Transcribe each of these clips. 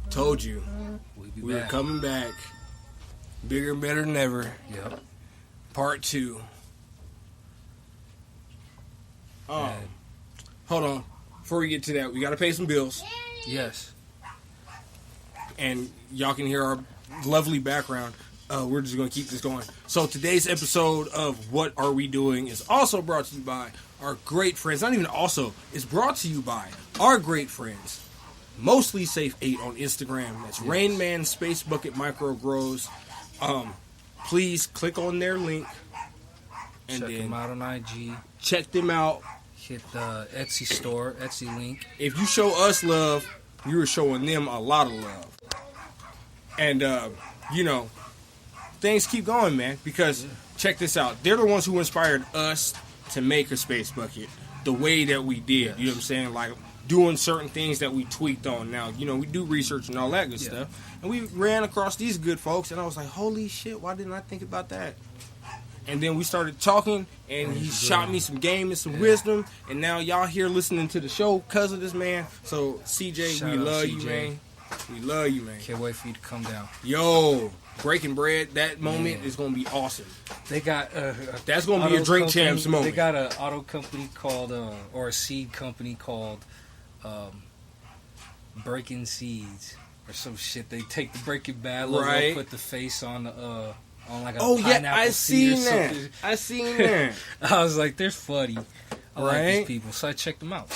Told you. We're Back. Coming back. Bigger and better than ever. Yep. Part 2. Oh. Hold on. Before we get to that, we got to pay some bills. Yes. And y'all can hear our lovely background. We're just going to keep this going. So today's episode of What Are We Doing is also brought to you by our great friends. Not even also. It's brought to you by our great friends. Mostly Safe 8 on Instagram. That's Rain Man Space Bucket Micro Grows. Please click on their link. And check them out on IG. Check them out. Hit the Etsy store, Etsy link. If you show us love, you are showing them a lot of love. And, things keep going, man. Because, check this out. They're the ones who inspired us to make a Space Bucket the way that we did. Yes. You know what I'm saying? Like, doing certain things that we tweaked on. Now, we do research and all that good stuff. And we ran across these good folks, and I was like, holy shit, why didn't I think about that? And then we started talking, and he shot me some game and some wisdom, and now y'all here listening to the show because of this, man. So, CJ, we love you, man. We love you, man. Can't wait for you to come down. Yo, breaking bread, that moment is going to be awesome. They got that's going to be a Drink Champs moment. They got an auto company called, or a seed company called Breaking Seeds or some shit. They take the Breaking Bad logo, put the face on the on like a pineapple seed or something. I seen that. I was like, they're funny. I like these people, so I checked them out.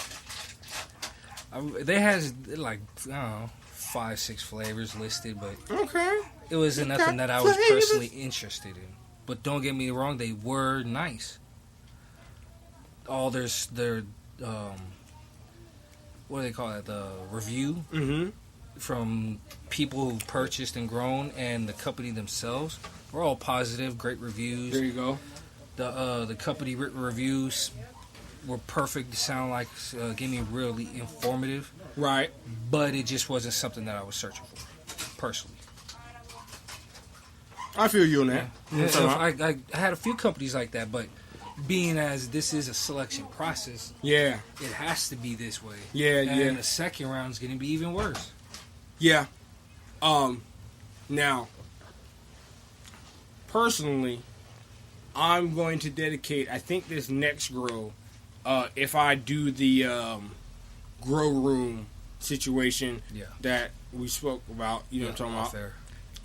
They had like, I don't know, 5-6 flavors listed, but it wasn't nothing that I was personally interested in. But don't get me wrong, they were nice. All their what do they call it? The review from people who purchased and grown, and the company themselves were all positive, great reviews. There you go. The company reviews were perfect. They sound like gave me really informative. Right. But it just wasn't something that I was searching for, personally. I feel you on that. Yeah, I had a few companies like that, but being as this is a selection process, it has to be this way. And the second round is going to be even worse. Yeah. Now, personally, I'm going to dedicate, I think this next grow, if I do the grow room situation that we spoke about, you know what I'm talking about? Fair.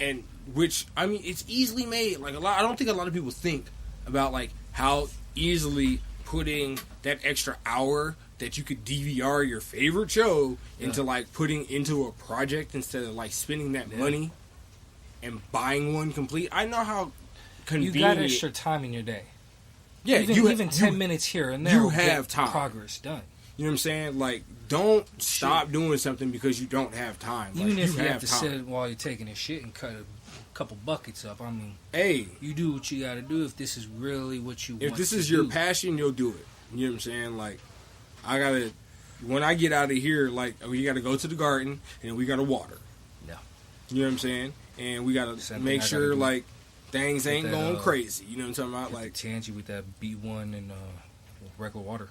And which, I mean, it's easily made. Like I don't think a lot of people think about like how easily putting that extra hour that you could DVR your favorite show into like putting into a project instead of like spending that money and buying one complete. I know how convenient. You got extra time in your day. Yeah, even 10 minutes here and there. You have time. Progress done. You know what I'm saying? Like, don't stop doing something because you don't have time. Even like, if you have to sit while you're taking a shit and cut a couple buckets up, I mean, you do what you got to do if this is really what you want. If this is your passion, you'll do it. You know what I'm saying? Like, when I get out of here, like, we got to go to the garden and we got to water. Yeah. You know what I'm saying? And we got to make sure, like, things ain't going crazy. You know what I'm talking about? Like, Tangy with that B1 and regular water.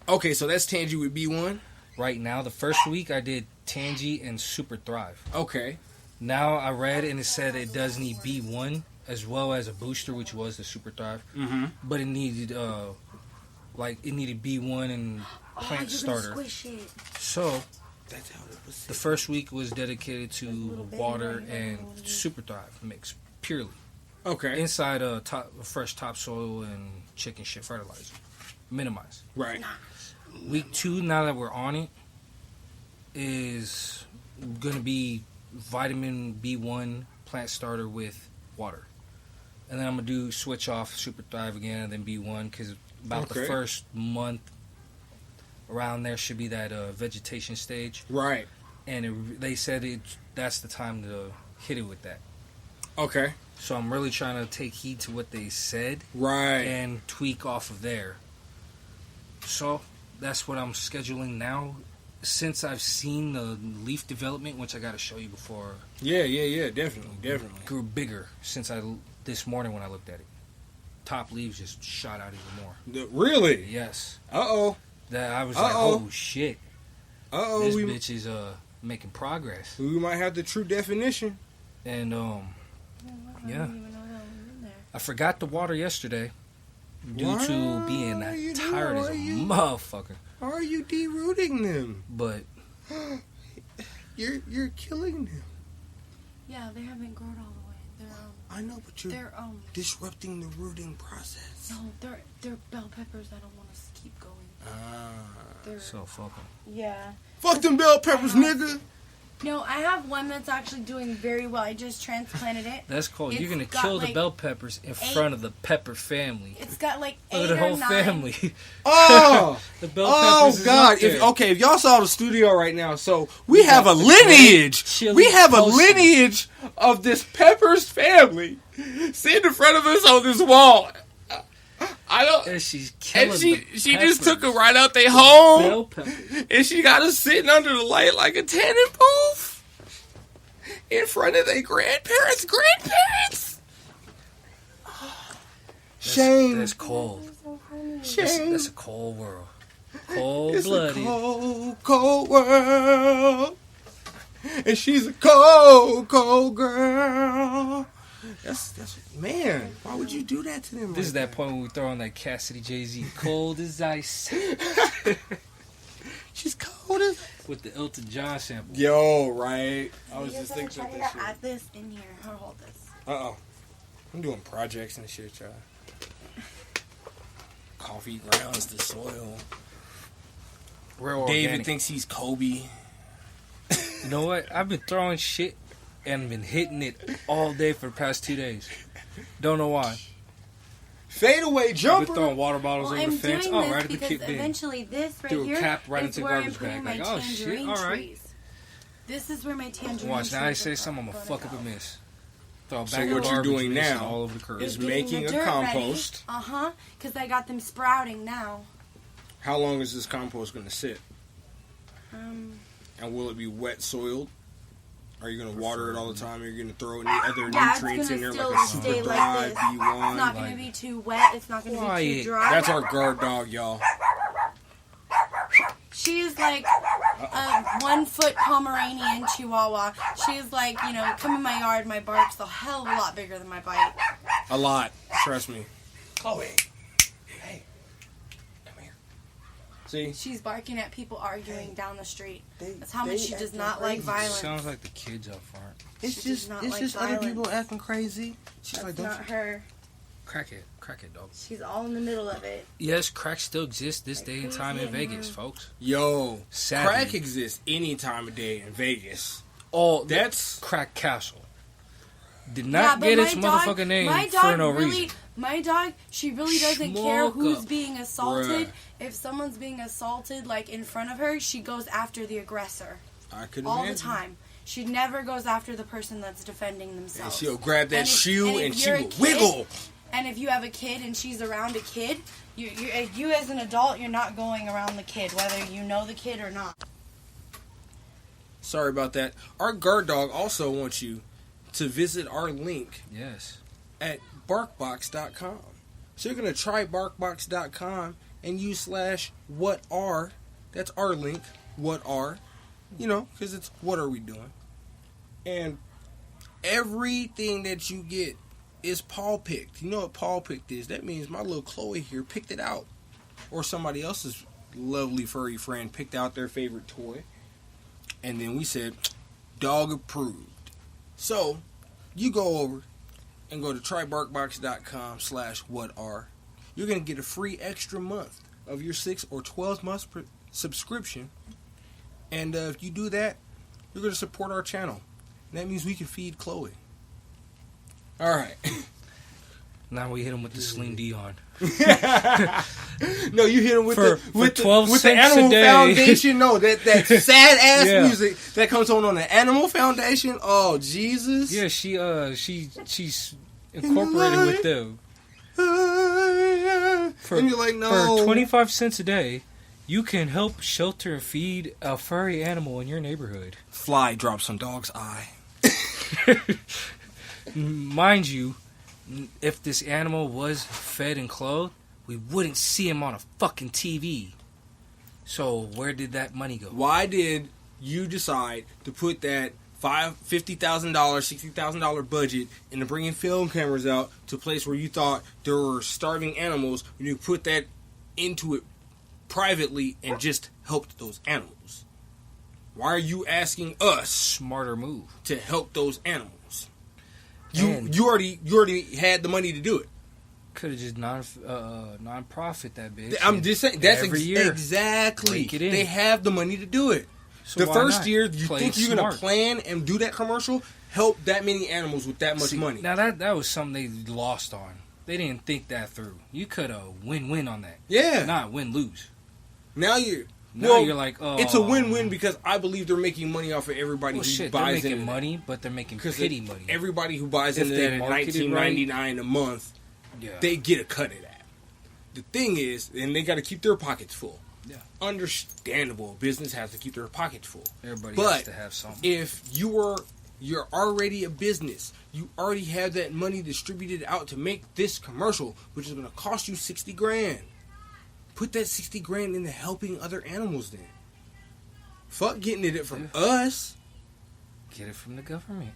Okay, so that's Tangy with B1? Right now, the first week I did Tangy and Super Thrive. Okay. Now I read and it said it does need B1 as well as a booster, which was the Super Thrive. Mm-hmm. But it needed B1 and plant starter. So the first week was dedicated to water and Super Thrive mix purely. Okay. Inside fresh topsoil and chicken shit fertilizer. Minimize. Right. Week 2, now that we're on it, is going to be vitamin B1 plant starter with water. And then I'm going to switch off Super Thrive again and then B1 because about the first month around there should be that vegetation stage. Right. And they said that's the time to hit it with that. Okay. So I'm really trying to take heed to what they said. Right. And tweak off of there. So that's what I'm scheduling now. Since I've seen the leaf development, which I got to show you before. Yeah, definitely. Grew bigger since this morning when I looked at it. Top leaves just shot out even more. Really? Yes. Uh-oh. That I was like, oh shit. Uh-oh. This bitch is making progress. We might have the true definition. And I yeah. didn't even know that was in there. I forgot the water yesterday due Why to being are you tired as a doing- motherfucker. How are you derooting them? But You're killing them. Yeah, they haven't grown all the way. I know, but you're They're disrupting the rooting process. no, they're bell peppers. I don't want to keep going. They're, so fucking. yeah. Fuck them bell peppers, nigga. No, I have one that's actually doing very well. I just transplanted it. That's cool. It's You're gonna got, kill the like, bell peppers in front of the pepper family. It's got like Look 8 at the or whole 9. family. Oh, The bell oh peppers. God! Is up there. If y'all saw the studio right now, so we have a lineage. chili We have a toaster. lineage of this Peppers family sitting in front of us on this wall. I don't. And she's killing And the she just took peppers. it right out their home, Bell peppers. and she got us sitting under the light like a tanning booth in front of their grandparents. Shame. That's cold. So funny. Shame. That's a cold world. Cold It's blooded. a cold, cold world. And she's a cold, cold girl. That's man. Why would you do that to them? This is that point when we throw on that Cassidy Jay-Z cold as ice She's cold as. with the Elton John sample. Yo, right. I was You just guys thinking gotta of try that to shit. add this in here. Or hold this. Uh-oh. I'm doing projects and shit, y'all. Coffee grounds the soil. Real organic. David thinks he's Kobe. You know what? I've been throwing shit and been hitting it all day for the past 2 days. Don't know why. Fadeaway I've been jumper. throwing water bottles Well, over I'm the fence. doing Oh, this right at the because kick bin. eventually this right Threw a here cap right is into where I'm garbage putting bag. my Like, oh, shit, tangerine all right. trees. This is where my tangerine Watch, now I trees say are something, I'm going to gonna fuck up go. a miss. Throw a So bag what of you're garbage doing missing now all over the curb. is Getting making the a dirt compost. ready. Because I got them sprouting now. How long is this compost going to sit? Um, And will it be wet soiled? Are you going to water it all the time? Are you going to throw any other yeah, it's nutrients in gonna there still like a super stay dry like this. It's B1? not going to be too wet. It's not going to be Quiet. too dry. That's our guard dog, y'all. She is like a 1 foot Pomeranian Chihuahua. She's like, come in my yard, my bark's a hell of a lot bigger than my bite. A lot. Trust me. Chloe. Hey. Come here. See? She's barking at people arguing down the street. They- That's how much they she does acting not like crazy. violence. Sounds like the kids up front. It's She does just, not it's like just other violence. people acting crazy. She's That's like, don't not you? her. Crack it, dog. She's all in the middle of it. Yes, crack still exists this Like, day and who's time in hitting Vegas, her? folks. Yo, Sadly. crack exists any time of day in Vegas. Oh, That's Crack Castle. Did Yeah, not but get my its dog- motherfucking name my for dog no really, reason. My dog, she really doesn't care Smoke who's up. being assaulted. Bruh. If someone's being assaulted, like in front of her, she goes after the aggressor I could all imagine. the time. She never goes after the person that's defending And themselves. she'll grab that And if- shoe and if and she you're a will kid- wiggle. And if you have a kid and she's around a kid, you as an adult, you're not going around the kid, whether you know the kid or not. Sorry about that. Our guard dog also wants you to visit our link Yes. at barkbox.com. So you're going to try barkbox.com and use /whatare. That's our link, what are. Because it's what are we doing. And everything that you get is paw picked. You know what paw picked is? That means my little Chloe here picked it out. Or somebody else's lovely furry friend picked out their favorite toy. And then we said, dog approved. So, you go over and go to trybarkbox.com /whatare. You're going to get a free extra month of your 6 or 12 month subscription. And if you do that, you're going to support our channel. And that means we can feed Chloe. All right. Now we hit him with the Celine Dion. No, you hit him with For the 12 with the cents a Animal day. Foundation. No, that sad ass Yeah. music that comes on the Animal Foundation. Oh Jesus! Yeah, she's incorporated with them. And you're like, no. For 25 cents a day, you can help shelter and feed a furry animal in your neighborhood. Fly drops on dog's eye. Mind you, if this animal was fed and clothed, we wouldn't see him on a fucking TV. So where did that money go? Why did you decide to put that $50,000, $60,000 budget into bringing film cameras out to a place where you thought there were starving animals, and you put that into it privately and just helped those animals? Why are you asking us Smarter move. to help those animals? You already had the money to do it. Could have just non-profit that bitch. I'm just saying that's every year exactly. break it in. They have the money to do it. So The why first not? year, you Play think you're smart. gonna plan and do that commercial? Help that many animals with that much See, money? Now that was something they lost on. They didn't think that through. You could have win-win on that. Yeah. Not win-lose. Now you're Like, oh, it's a win-win because I believe they're making money off of everybody Well, who shit, they're buys making into money, but they're making because pity money. everybody who buys If into they're that marketed $19.99 a month, Yeah. they get a cut of that. The thing is, and they got to keep their pockets full. Yeah. Understandable. Business has to keep their pockets full. Everybody But has to have something. if you're already a business, you already have that money distributed out to make this commercial, which is going to cost you $60,000. Put that $60,000 into helping other animals. Then, fuck getting it from us. Get it from the government.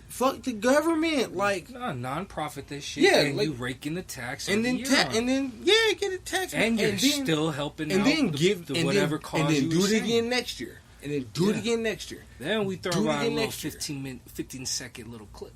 Fuck the government. Like, No, non-profit this shit. Yeah, and like- you rake in the tax. and every then year on it. get a tax. and you're then, still helping and out then the, give the and whatever then, cause and then you do were it saying. again next year, and then do it Yeah. again next year. Then we Do throw it around a again little next year. 15-second little clip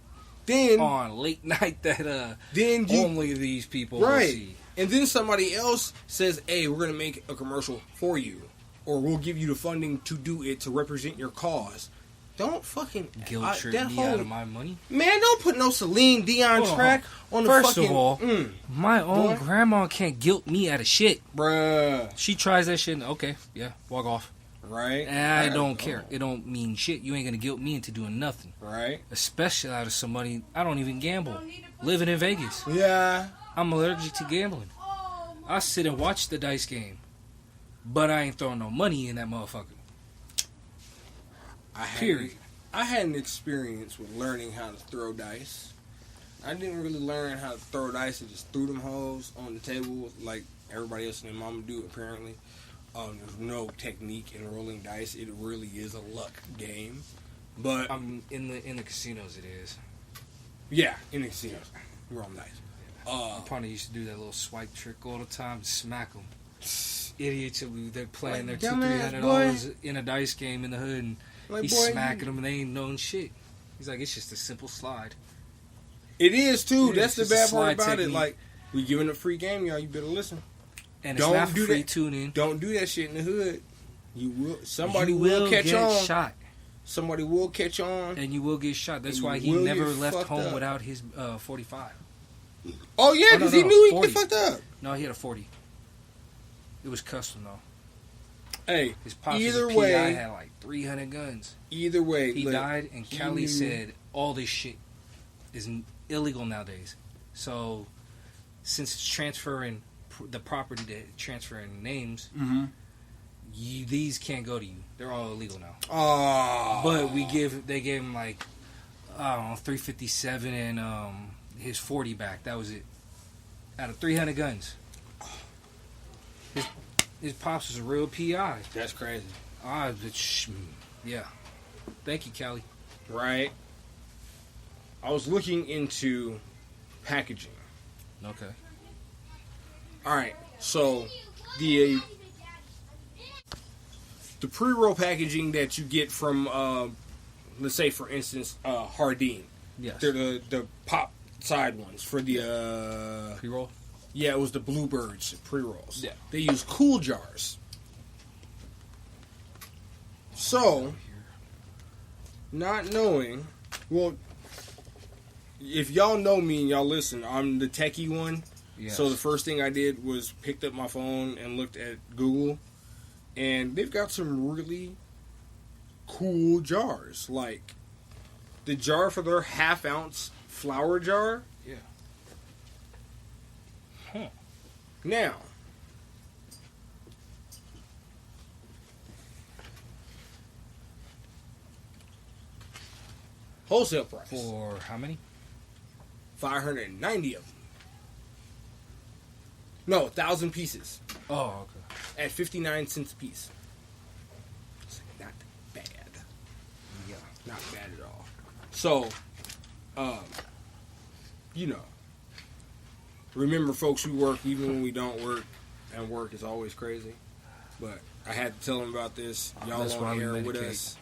Then on late night that then you only these people will right. see. And then somebody else says, "Hey, we're gonna make a commercial for you, or we'll give you the funding to do it to represent your cause." Don't fucking Guilt trip that me whole- out of my money. Man, don't put no Celine Dion Hold on, track on the First fucking. of all, my own Boy. grandma can't guilt me out of shit. Bruh, She tries that shit and okay, yeah, walk off. right? And I don't care. It don't mean shit. You ain't gonna guilt me into doing nothing. Right? Especially out of somebody I don't even gamble. Living in Vegas. Yeah. I'm allergic to gambling. I sit and watch the dice game. But I ain't throwing no money in that motherfucker. Period. I had an experience with learning how to throw dice. I didn't really learn how to throw dice. I just threw them hoes on the table like everybody else and their mama do, apparently. There's no technique in rolling dice. It really is a luck game. But, In the casinos it is. yeah, in the casinos, rolling dice. Partner used to do that little swipe trick all the time to smack them. Idiots, they're playing Like their dumbass, $200-$300 in a dice game in the hood, and Like, he's boy, smacking them, and they ain't knowing shit. He's like, it's just a simple slide. It is, too. Yeah, That's it's the just a bad part slide about it. technique. Like, we giving a free game, y'all. You better listen. And Don't it's not for do free that. tune-in. Don't do that shit in the hood. You will. Somebody You will catch get on. shot, Somebody will catch on. and you will get shot. That's And why you he will never get left fucked home up. without his 45. Oh yeah, Oh, no, because no, he knew he'd 40. get fucked up. No, he had a 40. It was custom, though. Hey, His pops either as a PI way, had like 300 guns. either way, He look, died, and he Cali knew- said all this shit is illegal nowadays. So, since it's transferring the property to transferring names, Mhm. these can't go to you. They're all illegal now. Oh, But they gave him like, I don't know, 357 and his 40 back. That was it. Out of 300 guns. His pops was a real PI. that's crazy, Yeah. Thank you, Cali. right? I was looking into packaging. Okay. All right, so the pre-roll packaging that you get from, let's say for instance, Hardin. Yes. They're the pop side ones for the Pre-roll? yeah, it was the Bluebirds pre-rolls. Yeah. They use cool jars. So, not knowing, well, if y'all know me and y'all listen, I'm the techie one. Yes. So the first thing I did was picked up my phone and looked at Google, and they've got some really cool jars. Like the jar for their half-ounce flour jar. Yeah. Huh. Now, wholesale price For how many? 590 of them. No, 1,000 pieces Oh, okay. at 59 cents a piece. It's not not bad at all. So, you know, remember, folks, we work even when we don't work, and work is always crazy. But I had to tell them about this. Y'all That's why on we air with medicate. us.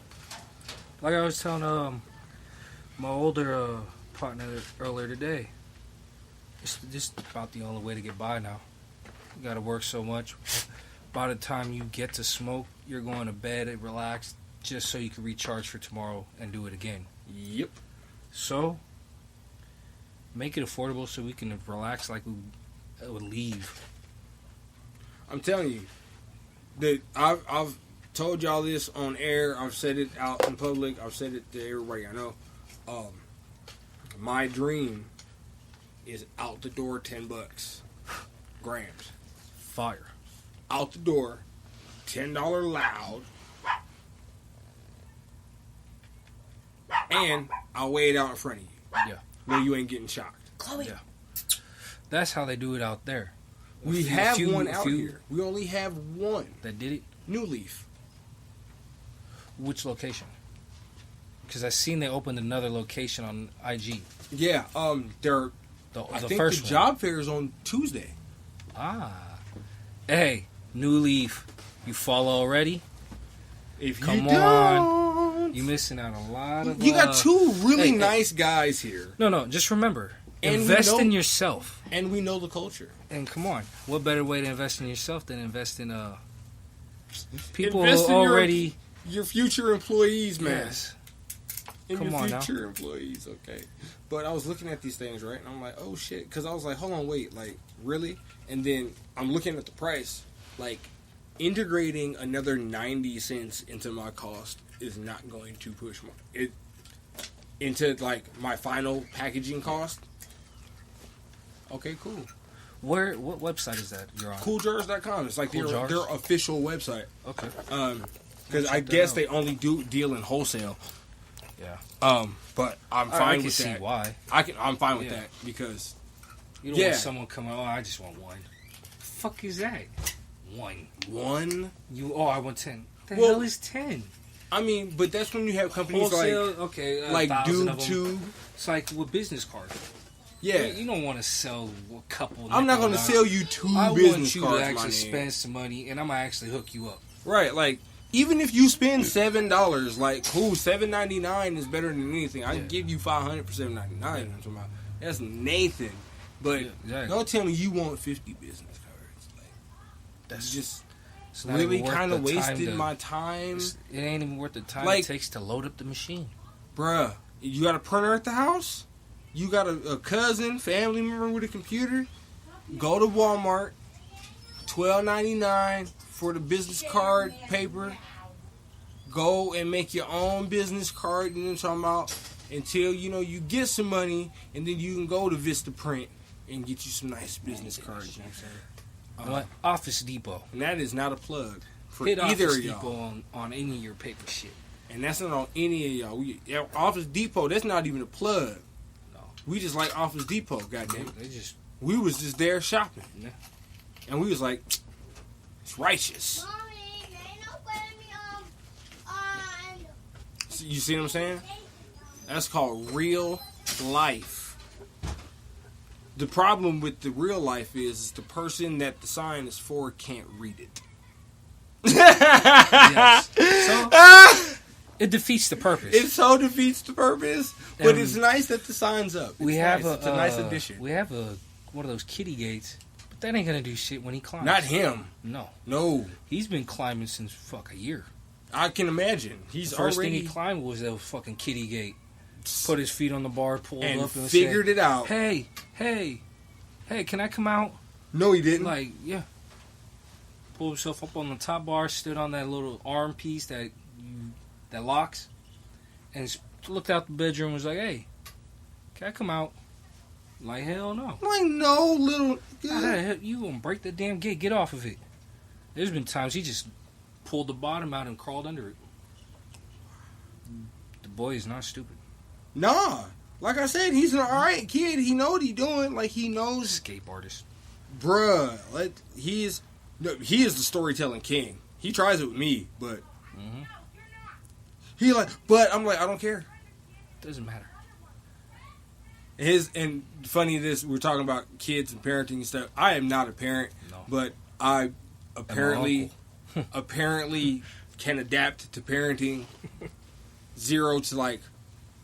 Like I was telling my older partner earlier today, it's just about the only way to get by now. You got to work so much. By the time you get to smoke, you're going to bed and relax just so you can recharge for tomorrow and do it again. Yep. So, make it affordable so we can relax like we would leave. I'm telling you that I've told y'all this on air. I've said it out in public. I've said it to everybody I know. My dream is out the door $10 grams. Fire. Out the door, $10 loud, and I'll weigh it out in front of you. Yeah. No, you ain't getting shocked. Chloe. Yeah. That's how they do it out there. We have one out here. We only have one. That did it. New Leaf. Which location? Because I seen they opened another location on IG. Yeah. They're. The I think first the one. job fair is on Tuesday. Ah. Hey, New Leaf, you follow already? If Come you on. don't, You missing out a lot of. you got two really hey, nice guys here, No. Just remember, And we invest know- in yourself. and we know the culture. And come on, what better way to invest in yourself than invest in people Invest in already? your future employees, man. Yes. In Come your on now. future employees, okay. But I was looking at these things, right? And I'm like, oh shit. Because I was like, hold on, wait. Like, really? And then I'm looking at the price. Like, integrating another 90 cents into my cost is not going to push it into, like, my final packaging cost. Okay, cool. What website is that you're on? Cooljars.com. It's like Cool Jars? their official website. Okay. Because I Check that guess out. they only do deal in wholesale. Yeah. But I'm I fine can with see that. why. I'm fine with Yeah. that because You don't Yeah. want someone coming. Oh, I just want one. Fuck is that? One. one. I want 10. The Well, hell is 10? I mean, but that's when you have companies Wholesale. Okay. like 1,000 Dude of them. Tube. It's like with business cards. Yeah, You don't want to sell a couple. I'm not going to nickel sell you two I want business you cards. to my actually name. spend some money, and I'm gonna actually hook you up. Right, like even if you spend $7, like cool, $7.99 is better than anything. I Yeah. can give you $500 for $7.99. I'm talking about that's Nathan. But Yeah, exactly. don't tell me you want 50 business cards. Like that's just It's not really even worth kind of the time wasted to- my time, It ain't even worth the time Like- it takes to load up the machine. bruh. You got a printer at the house? You got a cousin, family member with a computer? Go to Walmart, $12.99 for the business card paper. Go and make your own business card. You know what I'm talking about? Until you get some money, and then you can go to Vistaprint and get you some nice business cards. You know what I'm saying? You know what? Office Depot. And that is not a plug for Hit either Office of y'all. Depot on any of your paper shit. And that's not on any of y'all. Office Depot, that's not even a plug. No. We just like Office Depot, goddamn. They just We was just there shopping. Yeah. And we was like, it's righteous. Mommy, they not putting me on. So you see what I'm saying? That's called real life. The problem with the real life is the person that the sign is for can't read it. yes. So it defeats the purpose. It so defeats the purpose, but And it's nice that the sign's up. we It's have nice. a It's a nice addition. We have one of those kitty gates, but that ain't gonna do shit when he climbs. Not him. No, No. he's been climbing since a year. I can imagine. He's The first already thing he climbed was that fucking kitty gate. Put his feet on the bar, pulled and up, and figured said, it out. Hey, can I come out? No, he didn't. Like, yeah. Pulled himself up on the top bar, stood on that little arm piece that locks, and looked out the bedroom and was like, hey, can I come out? Like, hell no. Like, no, little. You gonna break the damn gate, get off of it. There's been times he just pulled the bottom out and crawled under it. The boy is not stupid. Nah. Like I said, he's an alright kid. He know what he doing. Like, he knows. Escape artist. Bruh. Like, he is the storytelling king. He tries it with me, but Mhm. He like, but I'm like, I don't care. Doesn't matter. And funny this, we're talking about kids and parenting and stuff. I am not a parent, No. but I apparently uncle. apparently can adapt to parenting 0 to like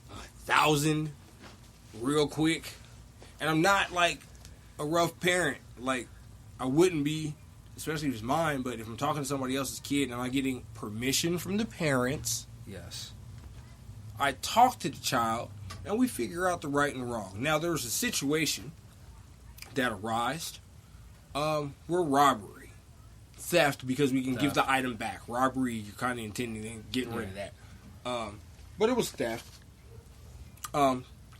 1,000 real quick. And I'm not like a rough parent. Like I wouldn't be, especially if it's mine. But if I'm talking to somebody else's kid and I'm not getting permission from the parents, Yes. I talk to the child and we figure out the right and wrong. Now there was a situation that arose where robbery, theft, because we can give the item back. Robbery, you're kind of intending on getting rid of that. But it was theft.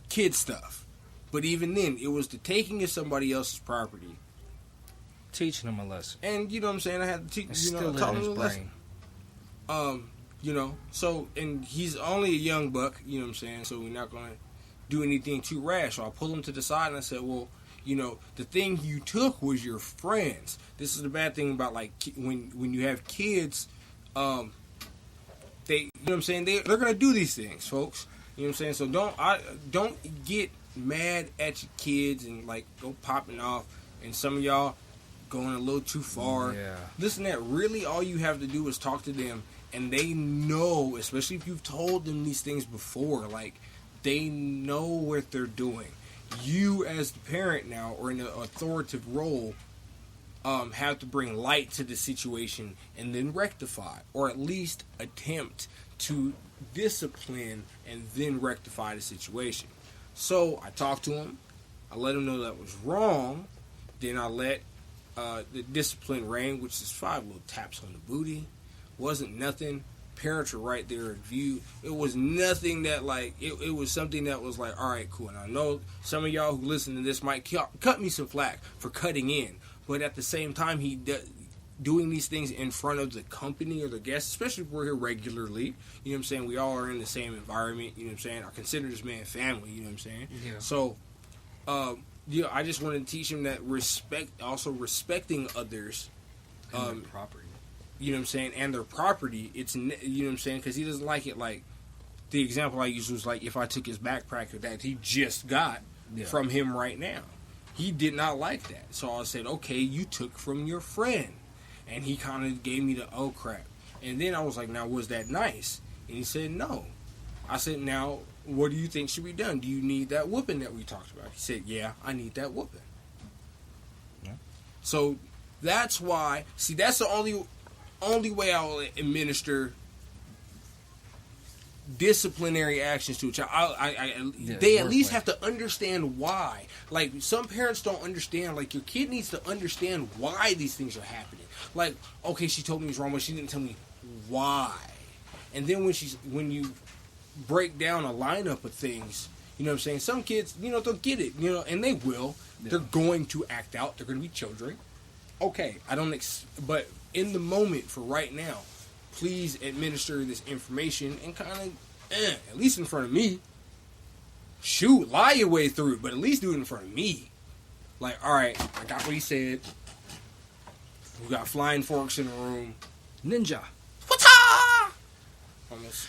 Kid stuff. But even then, it was the taking of somebody else's property. Teaching him a lesson. And you know what I'm saying? I had to teach, It's you know, still taught in him his a lesson. brain. You know, so, and he's only a young buck, you know what I'm saying? So we're not going to do anything too rash. So I pulled him to the side and I said, well, you know, the thing you took was your friends. This is the bad thing about, like, when you have kids, they, you know what I'm saying? They're going to do these things, folks. You know what I'm saying? So don't get mad at your kids and, like, go popping off. And some of y'all going a little too far. Yeah. Listen, that really all you have to do is talk to them. And they know, especially if you've told them these things before, like, they know what they're doing. You, as the parent now, or in an authoritative role, have to bring light to the situation and then rectify, or at least attempt to discipline and then rectify the situation. So I talked to him. I let him know that was wrong. Then I let the discipline reign, which is 5 little taps on the booty. Wasn't nothing. Parents are right there in view. It was nothing that, like, it was something that was like, all right, cool. And I know some of y'all who listen to this might cut me some flack for cutting in. But at the same time, doing these things in front of the company or the guests, especially if we're here regularly, you know what I'm saying? We all are in the same environment, you know what I'm saying? I consider this man family, you know what I'm saying? Yeah. So, I just wanted to teach him that respecting others. Property. You know what I'm saying, and their property, it's, you know what I'm saying, because he doesn't like it. Like, the example I used was like, if I took his backpack that he just got from him right now. He did not like that. So I said, okay, you took from your friend. And he kind of gave me the, oh, crap. And then I was like, now, was that nice? And he said, no. I said, now, what do you think should be done? Do you need that whooping that we talked about? He said, yeah, I need that whooping. Yeah. So that's why, see, that's the only way I will administer disciplinary actions to a child. They at least have to understand why. Like, some parents don't understand. Like, your kid needs to understand why these things are happening. Like, okay, she told me it was wrong, but she didn't tell me why. And then when you break down a lineup of things, you know what I'm saying? Some kids, you know, they'll get it, you know, and they will. Yeah. They're going to act out. They're going to be children. Okay, but in the moment for right now, please administer this information and kind of, at least in front of me. Shoot, lie your way through it, but at least do it in front of me. Like, all right, I got what he said. We got flying forks in the room. Ninja. What's almost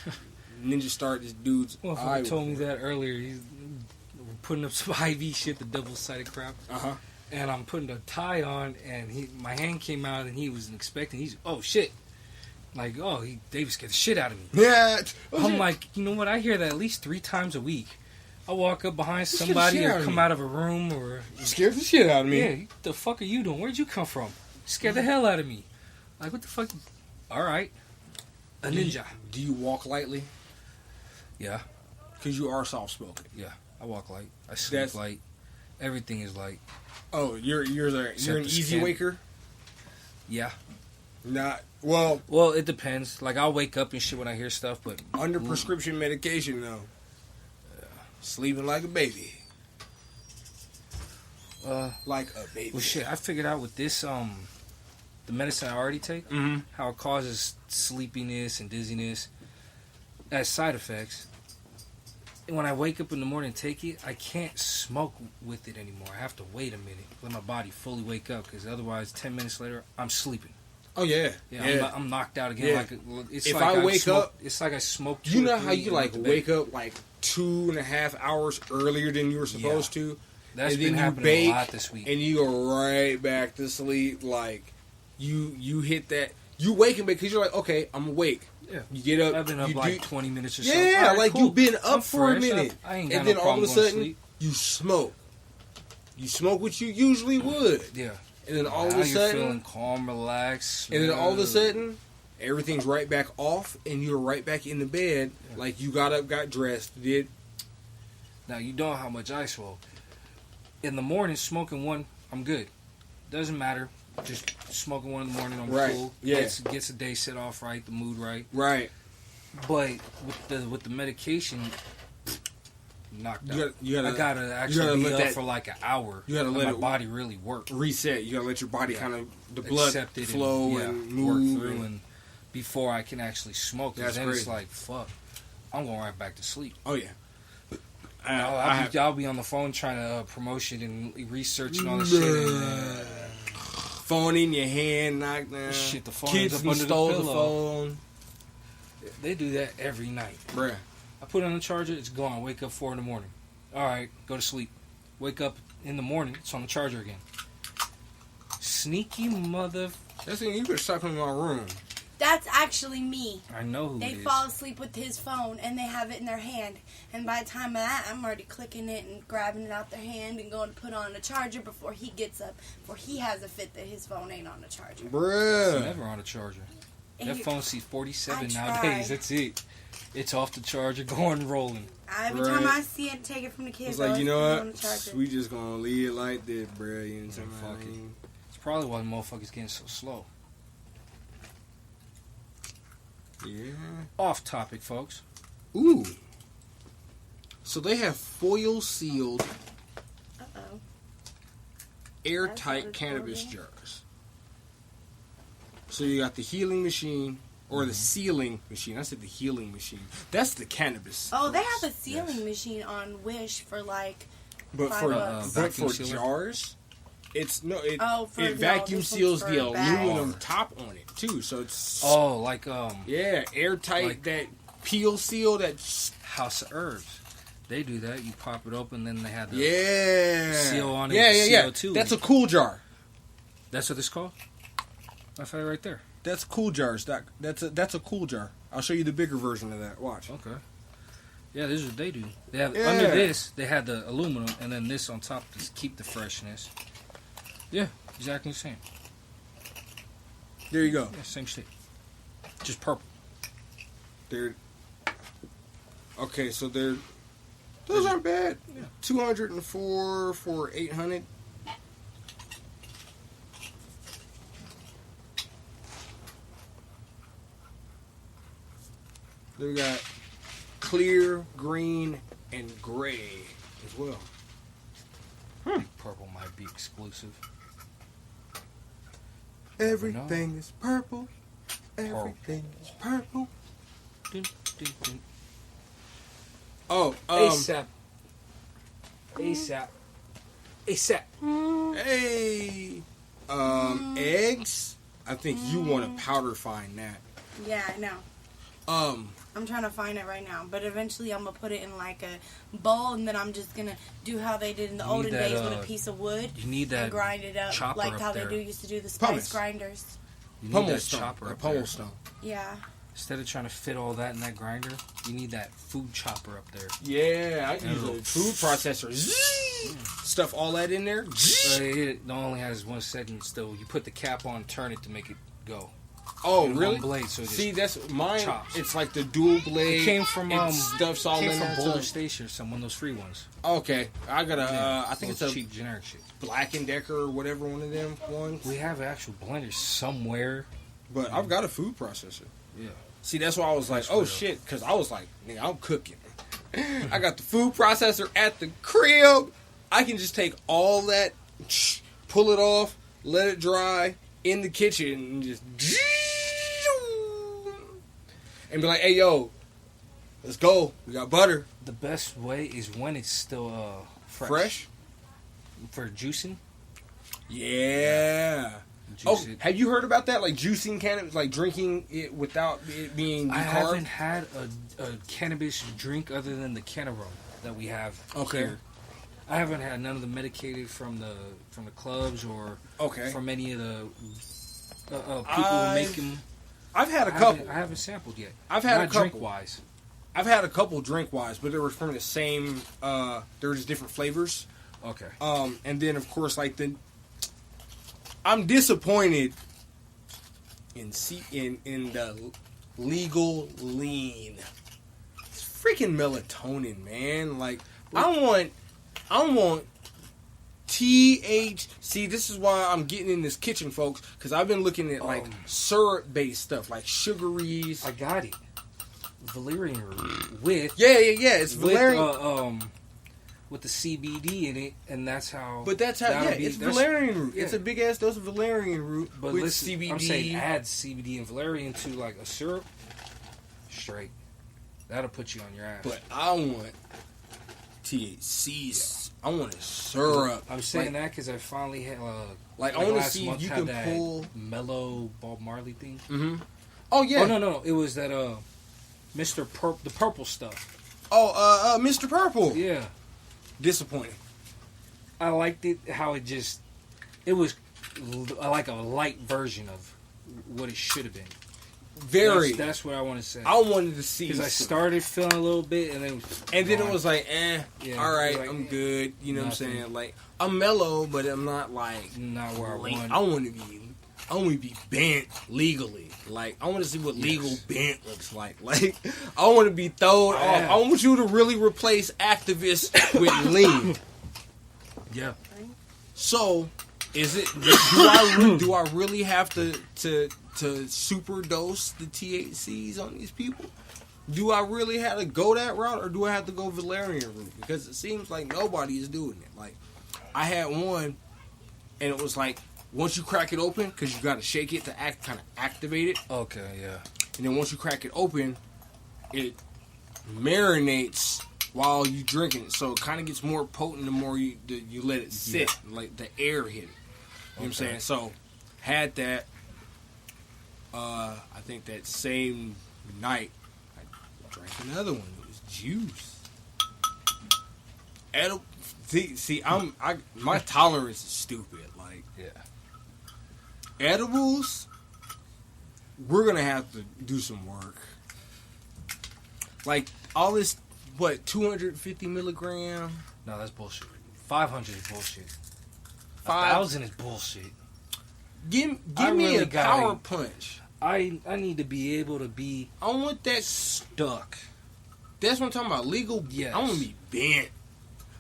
ninja start this dude's Well, eye. he told me that earlier. He's putting up some IV shit, the double-sided crap. Uh-huh. And I'm putting a tie on, and my hand came out, and he wasn't expecting. He's, oh, shit. Like, oh, David scared the shit out of me. Yeah. I'm like, you know what? I hear that at least 3 times a week. I walk up behind somebody or come out of a room or... Scared the shit out of me. Yeah, what the fuck are you doing? Where'd you come from? Scared the hell out of me. Like, what the fuck? All right. A ninja. Do you walk lightly? Yeah. Because you are soft-spoken. Yeah. I walk light. I sleep light. Everything is light. Oh, you're an easy waker? Yeah. Not... Well, it depends. Like, I'll wake up and shit when I hear stuff, but... Under prescription medication, though. Sleeping like a baby. Like a baby. Well, shit, I figured out with this, the medicine I already take, how it causes sleepiness and dizziness as side effects. And when I wake up in the morning and take it, I can't smoke with it anymore. I have to wait a minute, let my body fully wake up, because otherwise, 10 minutes later, I'm sleeping. Oh yeah, Yeah, I'm knocked out again. Yeah. Like it's If like I wake smoked, up- it's like I smoked. you 2 or know how 3 you and like went to wake bed. up like 2.5 hours earlier than you were supposed to, That's and been then you happening bake, a lot this week. and you go right back to sleep. Like you hit that. You waking because you're like, okay, I'm awake. Yeah. You get up. I've been up you like do- 20 minutes or something. Yeah, All right, like cool. you've been up I'm for a fresh. minute, I ain't got and no then all of problem a going to sudden sleep. you smoke. You smoke what you usually would, Yeah. and then all Now of a you're sudden, feeling calm, relaxed. and then all of a smooth. sudden, everything's right back off, and you're right back in the bed. Like you got up, got dressed, did. Now you know how much I smoke. In the morning, smoking one, I'm good. Doesn't matter. Just smoking one in the morning, I'm Right. cool. Yeah. Gets the day set off right, the mood right. Right. But with the medication, knocked out. You gotta I gotta gotta actually be let up that- for like an hour. you gotta and let my it body really work. reset. You gotta let your body Yeah. kind of the blood Accept it flow and, and move. work through and before I can actually smoke. 'Cause That's then it's crazy. like fuck, I'm going right back to sleep. Oh yeah. I'll be on the phone trying to promotion and researching all this shit. And, phone in your hand, knocked down. Shit, the phone Kids ends up done under the stole the pillow. phone. they do that every night. Bruh. I put it on the charger, it's gone. Wake up 4 in the morning. All right, go to sleep. Wake up in the morning, it's on the charger again. Sneaky mother. That's the thing. You could stop in my room. That's actually me. I know who They it is. fall asleep with his phone and they have it in their hand. And by the time of that, I'm already clicking it and grabbing it out their hand and going to put on the charger before he gets up. Before he has a fit that his phone ain't on the charger. It's Bruh. never on a charger. And That you- phone sees 47 I nowadays. try. That's it. It's off the charger, going rolling. Every time Right. I see it, take it from the kids. It's I like, you know always put it on the what? charger. We just gonna leave it like this, bruh. You know what I'm Fuck it. saying? It's probably why the motherfuckers getting so slow. Yeah. Off topic, folks. Ooh. So they have foil sealed, Uh-oh. airtight That's cannabis what jars. So you got the healing machine or the sealing machine. I said the healing machine. That's the cannabis. Oh, they have a Yes. sealing machine on Wish for like. But $5 for bucks. but Vacuum for sealer? jars, it's no. It Oh, for it no, vacuum this one's seals for the a bag. aluminum top on it too. So it's Oh, like yeah, airtight. Like- that peel seal. That House of Herbs. They do that. You pop it open, then they have the yeah seal on it, Yeah. CO2. That's a cool jar. That's what it's called. That's right, right there. That's cool jars. That's a cool jar. I'll show you the bigger version of that. Watch. Okay. Yeah, this is what they do. They have Yeah. under this. They had the aluminum, and then this on top to keep the freshness. Yeah, exactly the same. There you go. Yeah, same shit. Just purple. They're okay. So those aren't bad. Yeah. 204 for 800. Then we got clear, green, and gray as well. Purple might be exclusive. Everything is purple. Everything is purple. Dun, dun, dun. Oh, ASAP. ASAP. ASAP. hey, eggs. I think you want to powder find that. Yeah, I know. I'm trying to find it right now, but eventually I'm gonna put it in like a bowl, and then I'm just gonna do how they did in the You need olden that, days with a piece of wood You need that. and grind it up, chopper like up how there. they used to do the spice Pumice. grinders. You need Pummel that stone. chopper Or up pummel there. stone. Yeah. Instead of trying to fit all that in that grinder, you need that food chopper up there. Yeah, I use Yeah. a food processor. Stuff all that in there. It only has one setting still. You put the cap on, turn it to make it go. Oh, And really? one blade, so it just See, that's mine. chops. It's like the dual blade. It came from stuff's all came in from there. Boulder so- Station, some one of those free ones. Okay, I got a. I think it's Those a cheap generic shit. Black and Decker or whatever one of them ones. We have actual blenders somewhere. But I've got a food processor. Yeah. See, that's why I was like, That's oh real. shit, because I was like, nigga, I'm cooking. I got the food processor at the crib. I can just take all that, pull it off, let it dry in the kitchen, and just and be like, hey yo, let's go. We got butter. The best way is when it's still fresh. Fresh? For juicing. Yeah. juice it. have you heard about that? Like juicing cannabis, like drinking it without it being I decarb? haven't had a cannabis drink other than the Cannarum that we have here. I haven't had none of the medicated from the clubs or from any of the people who make them. I've had a couple. I haven't sampled yet. I've had Not a couple. drink wise. I've had a couple drink wise, but they were from the same. They're just different flavors. Okay. And then of course, like I'm disappointed in the legal lean. It's freaking melatonin, man. Like I want THC. This is why I'm getting in this kitchen, folks, because I've been looking at like syrup based stuff, like sugaries. I got it. Valerian root with It's valerian. With the CBD in it, and that's how. But that's how. It's valerian root. Yeah. It's a big ass dose of valerian root but with listen, CBD. I'm saying add CBD and valerian to like a syrup. Straight. That'll put you on your ass. But I want THC. I want a syrup. I'm saying that because I finally had I want to see if you can pull mellow Bob Marley thing. Mm-hmm. Oh yeah. Oh no, it was that the purple stuff. Oh, Mr. Purple. Yeah. Disappointing. I liked it how it was like a light version of what it should have been. Very. That's what I want to say. I wanted to see because I started feeling a little bit, and then it was like, all right, like, I'm good. You know nothing. what I'm saying? Like I'm mellow, but I'm not like not where I want. I want to be bent legally. Like I want to see what legal bent looks like. Like I want to be thrown off. I want you to really replace activists with lean. Yeah. So, is it? Do I really have to super dose the THCs on these people? Do I really have to go that route, or do I have to go valerian route? Because it seems like nobody is doing it. Like I had one, and it was like once you crack it open, because you got to shake it to kind of activate it. Okay, yeah. And then once you crack it open, it marinates while you drinking it, so it kind of gets more potent the more you let it sit, like the air hit it. You know what I'm saying? So had that. I think that same night I drank another one. It was juice. My tolerance is stupid. Like edibles, we're gonna have to do some work. Like all this, 250 milligram? No, that's bullshit. 500 is bullshit. 1,000 is bullshit. Give me a power punch. I need to be able to be. I want that stuck. That's what I'm talking about. Legal. Yes. I want to be bent.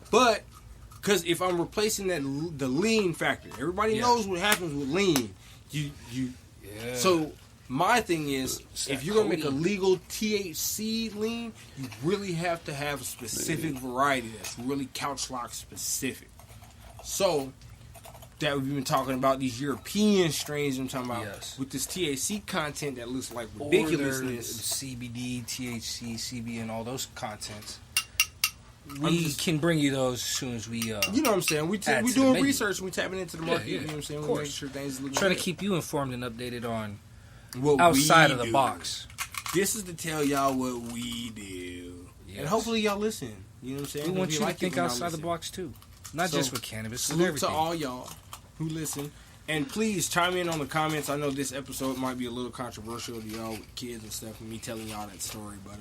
But because if I'm replacing the lean factor, everybody knows what happens with lean. So my thing is, if you're gonna make a legal THC lean, you really have to have a specific variety that's really couch lock specific. So that we've been talking about these European strains. I'm talking about with this THC content that looks like ridiculousness. CBD, THC, CB, and all those contents. We can bring you those as soon as we. You know what I'm saying? We doing research. And we tapping into the market. You know what I'm saying? We making sure things look. Trying to keep you informed and updated on what outside of the box. This is to tell y'all what we do, and hopefully y'all listen. You know what I'm saying? We want you to think outside the box too, not just with cannabis. Salute to all y'all who listen, and please chime in on the comments. I know this episode might be a little controversial to y'all with kids and stuff, and me telling y'all that story, but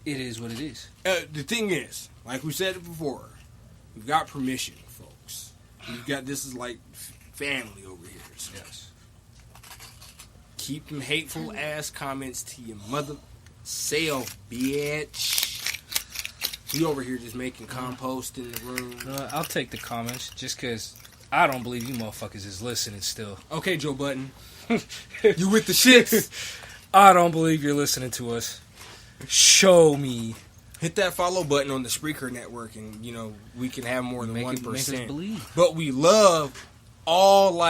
it is what it is. The thing is, like we said it before, we've got permission, folks. This is like family over here. So. Yes. Keep them hateful ass comments to your mother self, bitch. We over here just making compost in the room. I'll take the comments just because I don't believe you motherfuckers is listening still. Okay, Joe Button. You with the shits? I don't believe you're listening to us. Show me. Hit that follow button on the Spreaker network, and we can have more than 1%. Make us believe. But we love all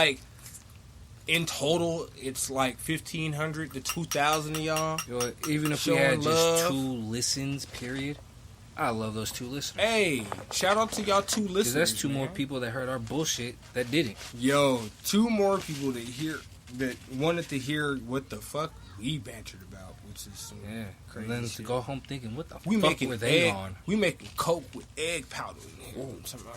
in total, it's like 1,500 to 2,000 of y'all. Even if we had just 2 listens, period. I love those 2 listeners. Hey, shout out to y'all 2 Because listeners. that's 2 more man. people that heard our bullshit that didn't. Yo, 2 more people that wanted to hear what the fuck we bantered about, which is some Yeah. crazy And then to shit. go home thinking, what the We fuck making were they egg, on? We making coke with egg powder in here. Somehow.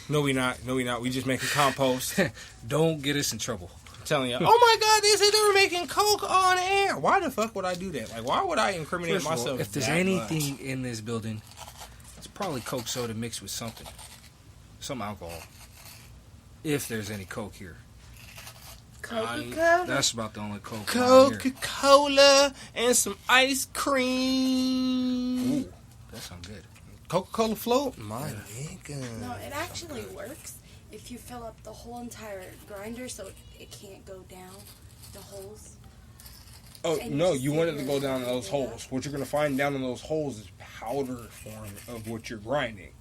No, we not. No, we not. We just making compost. Don't get us in trouble. Telling you, oh my god, they said they were making coke on air. Why the fuck would I do that? Like, why would I incriminate First of all, myself? if there's that anything much? in this building, it's probably Coke soda mixed with something. Some alcohol. If there's any Coke here. Coca-Cola. That's about the only Coke around here. Coca-Cola and some ice cream. Ooh, that sounds good. Coca-Cola float? My nigga. No, it actually works if you fill up the whole entire grinder so it can't go down the holes. Oh, And no, just you sit want it to here go and down in grind those it holes. up. What you're going to find down in those holes is powder form of what you're grinding.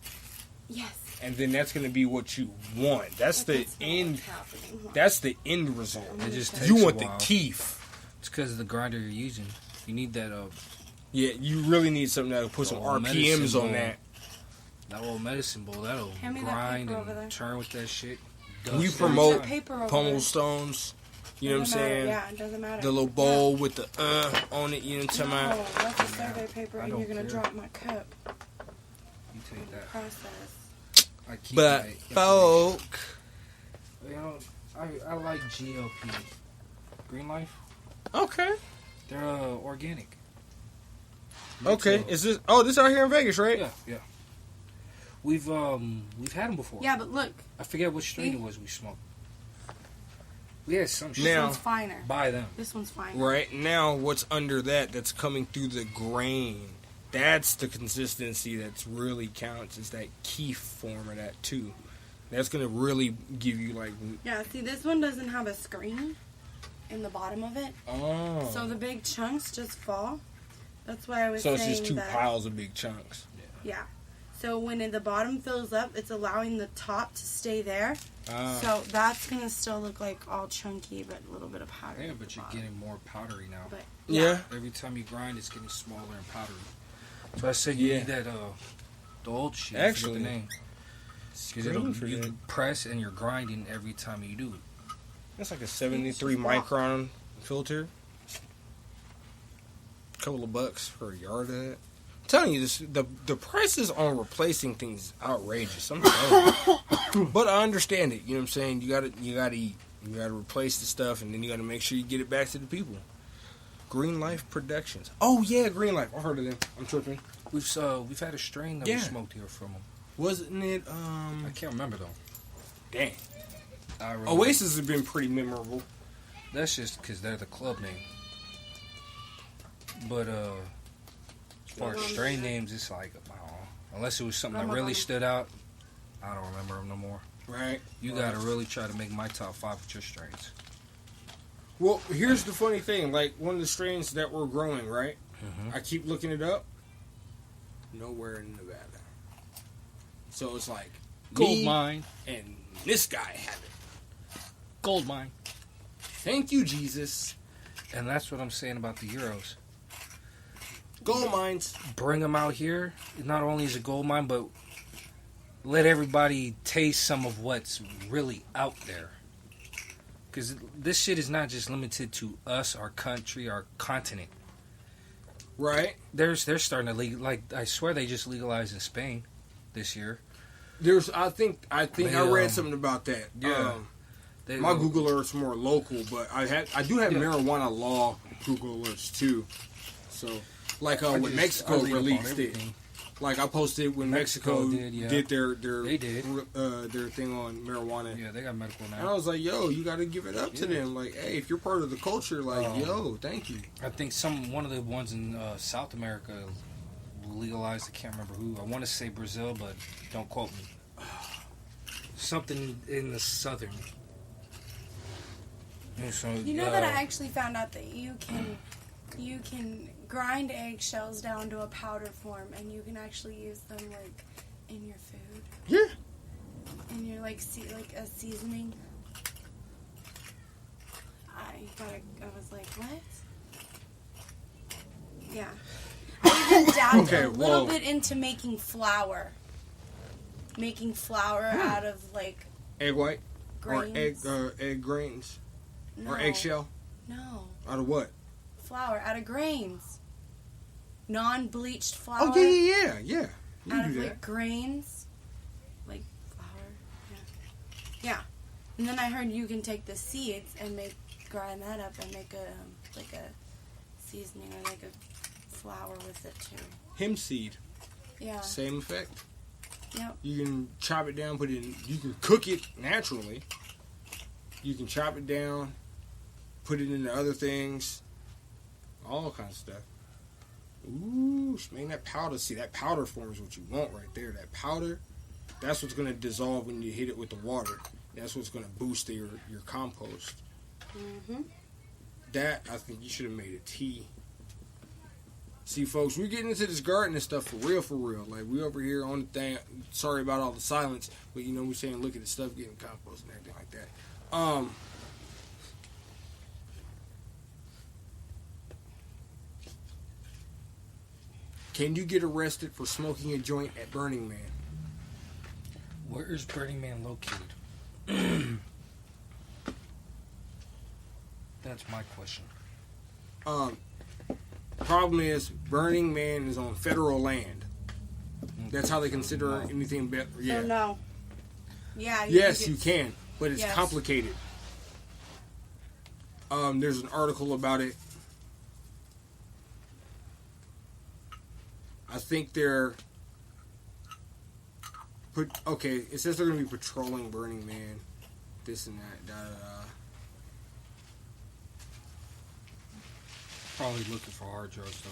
Yes. And then that's going to be what you want. That's But the that's not end. what's happening. That's the end result. It just Okay. You takes want a the while. keef. It's because of the grinder you're using. You need that Yeah, you really need something that'll put some Oh, RPMs medicine on ball. that. old medicine bowl. That'll Hand me that grind paper over there. and turn with that shit. We Dust promote every time. paper over Pommel there. stones. You know what I'm Doesn't matter. saying? Yeah, it doesn't matter. The little bowl with the on it. You know what I'm talking about? No, that's a survey paper, I and don't you're gonna care. drop my cup. You take that. Process. I keep But my information. folk, You know, I like GLP. Green Life. okay, They're organic. okay. Natural. Is this? Oh, this out here in Vegas, right? Yeah. We've had them before. Yeah, but look, I forget which strain See? it was we smoked. We had some shit. this Now- one's finer. Buy them. This one's finer. Right now, what's under that's coming through the grain. That's the consistency that's really counts. Is that keef form of that too? That's gonna really give you like. Yeah, see, this one doesn't have a screen in the bottom of it, Oh. so the big chunks just fall. That's why I was So saying it's just 2 that. piles of big chunks. Yeah. So when the bottom fills up, it's allowing the top to stay there. Ah. So that's gonna still look like all chunky, but a little bit of powder. Yeah, at but the you're bottom. getting more powdery now. But Yeah. Every time you grind, it's getting smaller and powdery. So I said you Yeah. need that the old shit. Actually, I forget the name. Because Screen for you that. press and you're grinding every time you do it. That's like a 73 micron filter. Couple of bucks for a yard of that. I'm telling you, the prices on replacing things is outrageous. I'm telling you. But I understand it. You know what I'm saying? You gotta eat. You gotta replace the stuff, and then you gotta make sure you get it back to the people. Green Life Productions. Oh yeah, Green Life. I've heard of them. I'm tripping. We've had a strain that Yeah. we smoked here from them. Wasn't it? I can't remember though. Dang. I remember. Oasis has been pretty memorable. That's just because they're the club name. But as far as strain names, it's like I don't know. Unless it was something that really stood out, I don't remember them no more. Right. You gotta really try to make my top 5 with your strains. Well, here's the funny thing. Like, one of the strains that we're growing, right? Mhm. I keep looking it up. Nowhere in Nevada. So it's like, Gold me mine, and this guy have it. gold mine, Thank you, Jesus. and that's what I'm saying about the Euros. Gold mines. Bring them out here. Not only is it gold mine, but let everybody taste some of what's really out there. Because this shit is not just limited to us, our country, our continent. Right? They're starting to like I swear they just legalized in Spain this year. There's, I think They, I read something about that. yeah. They, My Google Alert's more local, but I do have Yeah. marijuana law Google Alerts too. So, like when Mexico released it. Like I posted when Mexico did their They did. their thing on marijuana. Yeah, they got medical And I now. was like, yo, you got to give it up to Yeah. them. Like, hey, if you're part of the culture, like, yo, thank you. I think one of the ones in South America legalized. I can't remember who. I want to say Brazil, but don't quote me. Something in the southern. And so, You know that I actually found out that you can grind eggshells down to a powder form, and you can actually use them like in your food, Yeah. in your like a seasoning. I was like, what? Yeah. I I've been dabbed Okay, a little whoa. bit into making flour. Making flour out of like Egg white grains. or egg grains No, or eggshell. No, Out of what? flour out of grains. Non-bleached flour. Oh yeah. You Out can of do like that. grains, like flour. Yeah. And then I heard you can take the seeds and grind that up and make a like a seasoning or like a flour with it too. Hemp seed, Yeah. same effect. Yep. You can chop it down, put it in. You can cook it naturally. You can chop it down, put it into other things, all kinds of stuff. Ooh, man, that powder. See, that powder form is what you want right there. That powder, that's what's going to dissolve when you hit it with the water. That's what's going to boost your compost. Mm-hmm. That, I think you should have made a tea. See, folks, we're getting into this gardening stuff for real. Like, we over here on the thing. Sorry about all the silence, but, you know, we're saying look at the stuff getting compost and everything like that. Can you get arrested for smoking a joint at Burning Man? Where is Burning Man located? That's my question. Problem is, Burning Man is on federal land. That's how they consider anything better. Yeah. So no. Yeah. Yes, you can, but it's Yes. complicated. There's an article about it. I think they're okay. It says they're going to be patrolling Burning Man, this and that. Da, da, da. Probably looking for hard drugs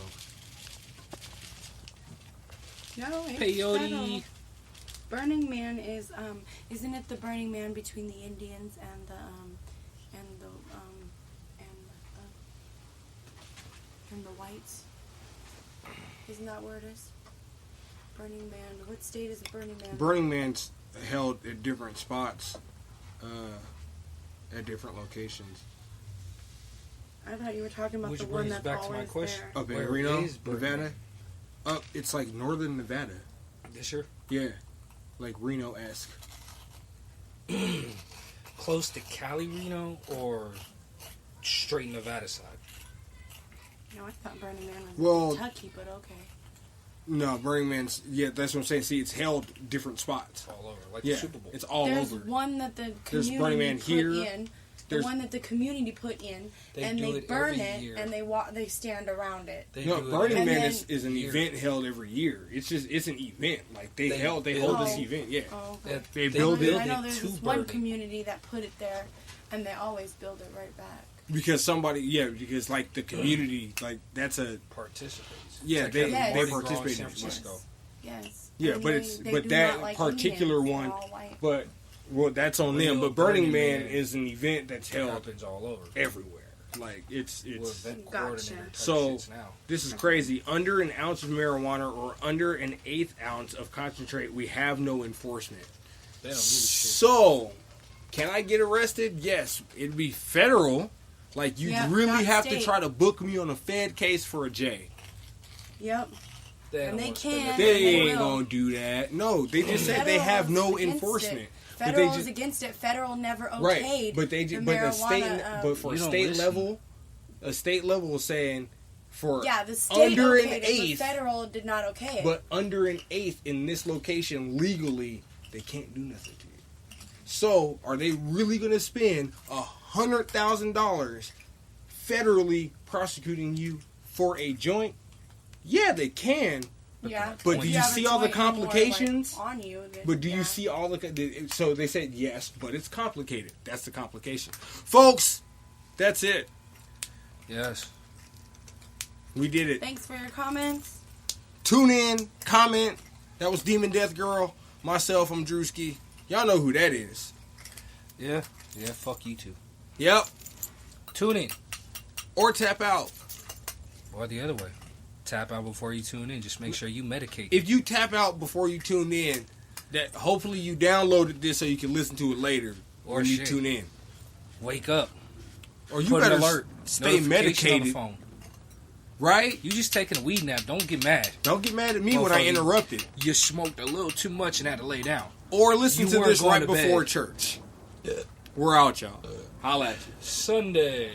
though. No, it's Peyote. federal. Burning Man is isn't it the Burning Man between the Indians and the whites? Isn't that where it is? Burning Man. What state is Burning Man? Burning Man's held at different spots, at different locations. I thought you were talking about Which the one brings that's back to my always question. there. Up in Where Reno, is Burning Nevada. Man? Up, it's like northern Nevada. Yes, sir. Yeah, like Reno-esque. Close to Cali, Reno, or straight Nevada side? No, I thought Burning Man was Well- in Kentucky, but okay. No, Burning Man's, yeah, that's what I'm saying. See, it's held different spots. All over, like Yeah, the Super Bowl. it's all There's over. one that the There's community Burning Man put here. in. The There's- one that the community put in, They and do they it burn every it, year. and they stand around it. They No, do it Burning And Man then- is an Here. event held every year. It's an event. Like they They hold build this it. event. Yeah, Oh, okay. They build it I know it there's to this one burn it. community that put it there, and they always build it right back. because because like the community, like that's a Participates. Yeah, It's they- they Mardi Gras in participate San in it. Francisco. Yes. Yeah, And but they but do that not like particular Indians. one, They're all white. but well, that's on them. Real But Burning Burning Man Man is an event that's It held happens all over. everywhere. Like it's We're event Gotcha. coordinator type So- shits now. This is crazy. Under an ounce of marijuana or under an eighth ounce of concentrate, we have no enforcement. They don't give a shit. So, can I get arrested? Yes. It'd be federal. Like, you Yeah, really not have to state. try to book me on a Fed case for a J. Yep. They And don't they want to spend can. their They they ain't will. gonna do that. No, they just said they Federal have no is against enforcement. It. But they Federal is just- against it. Federal never okayed Right, but they the just, but the state, marijuana, but for You don't state listen. level, a state level is saying for yeah, the state under an okayed it, but eighth, federal did not okay it. but under an eighth in this location legally, they can't do nothing to you. So, are they really going to spend $100,000 federally prosecuting you for a joint? Yeah, they can. yeah, But if do you have a see all the joint no more, complications? like, on you? Then, But do yeah. you see all the? So they said yes, but it's complicated. That's the complication, folks. That's it. Yes. We did it. Thanks for your comments. Tune in, comment. That was Demon Death Girl. Myself, I'm Drewski. Y'all know who that is. Yeah. Yeah. Fuck you too. Yep. Tune in. Or tap out. Or the other way. Tap out before you tune in. Just make sure you medicate. If you tap out before you tune in, that hopefully you downloaded this so you can listen to it later Or when you shit. tune in. Wake up. Or you Put better an alert. stay Notification on the medicated. phone. Right? You just taking a weed nap. Don't get mad. Don't get mad at me when I Motherfucker. interrupted. You smoked a little too much and had to lay down. Or listen You to weren't this going right to before bed. church. We're out, y'all. Holla at you. Sunday.